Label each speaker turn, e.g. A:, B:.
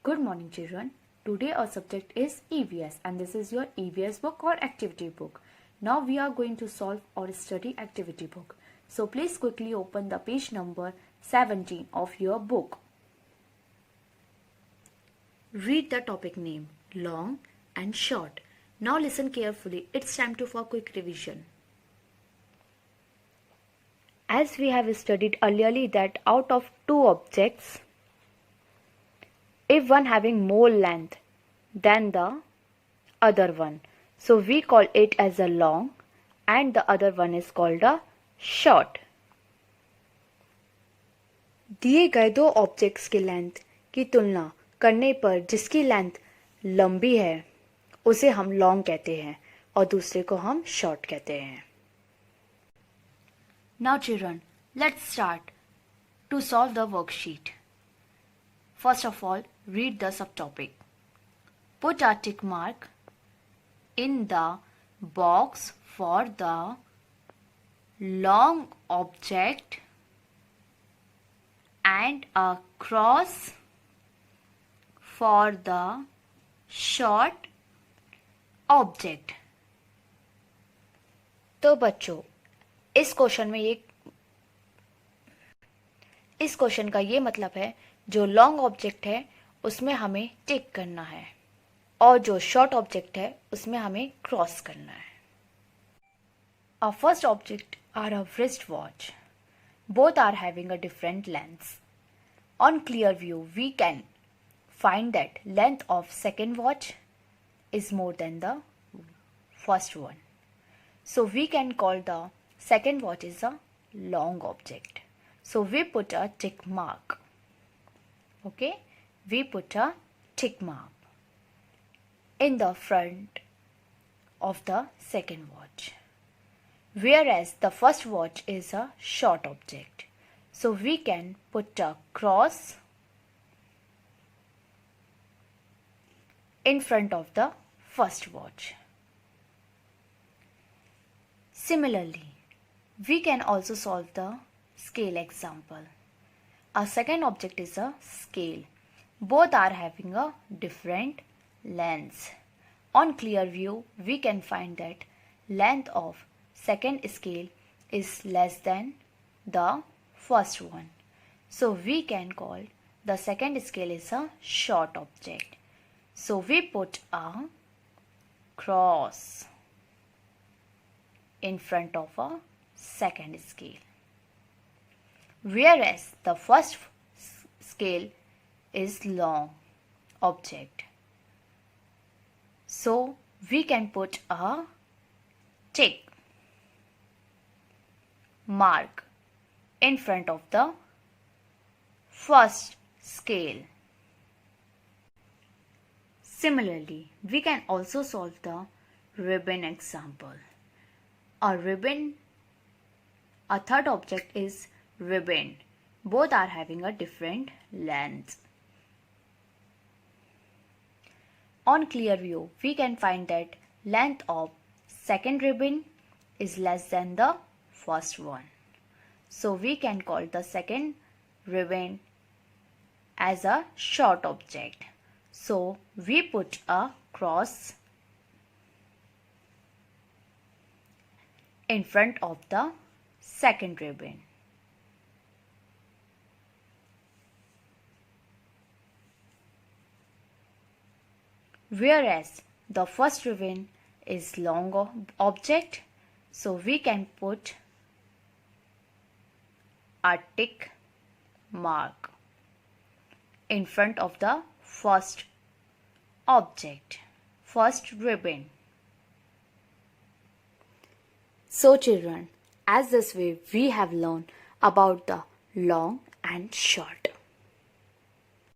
A: Good morning, children. Today our subject is EVS and this is your EVS book or activity book. Now we are going to solve or study activity book. So please quickly open the page number 17 of your book. Read the topic name, long and short. Now listen carefully. It's time for quick revision. As we have studied earlier that out of two objects, if one having more length than the other one, so we call it as a long and the other one is called a short. दिए गए दो objects की length की तुलना करने पर जिसकी length लंबी है उसे हम लॉन्ग कहते हैं और दूसरे को हम शॉर्ट कहते हैं. Now children, let's start to solve the worksheet. First of all, read the subtopic. Put a tick mark in the box for the long object and a cross for the short object. तो बच्चों, इस question का ये मतलब है जो long object है उसमें हमें टिक करना है और जो शॉर्ट ऑब्जेक्ट है उसमें हमें क्रॉस करना है. Our first object are a wristwatch. Both are having a different lengths. On clear view, we can find that length of second watch is more than the first one. So we can call the second watch is a long object. So we put a tick mark. Okay, we put a tick mark in the front of the second watch, whereas the first watch is a short object. So we can put a cross in front of the first watch. Similarly, we can also solve the scale example. Our second object is a scale. Both are having a different lengths. On clear view, we can find that length of second scale is less than the first one. So we can call the second scale is a short object. So we put a cross in front of a second scale, whereas the first scale is long object. So we can put a tick mark in front of the first scale. Similarly, we can also solve the ribbon example. A third object is ribbon. Both are having a different length. On clear view, we can find that length of second ribbon is less than the first one. So we can call the second ribbon as a short object. So we put a cross in front of the second ribbon. Whereas the first ribbon is long object, so we can put a tick mark in front of the first object, first ribbon. So children, as this way we have learned about the long and short.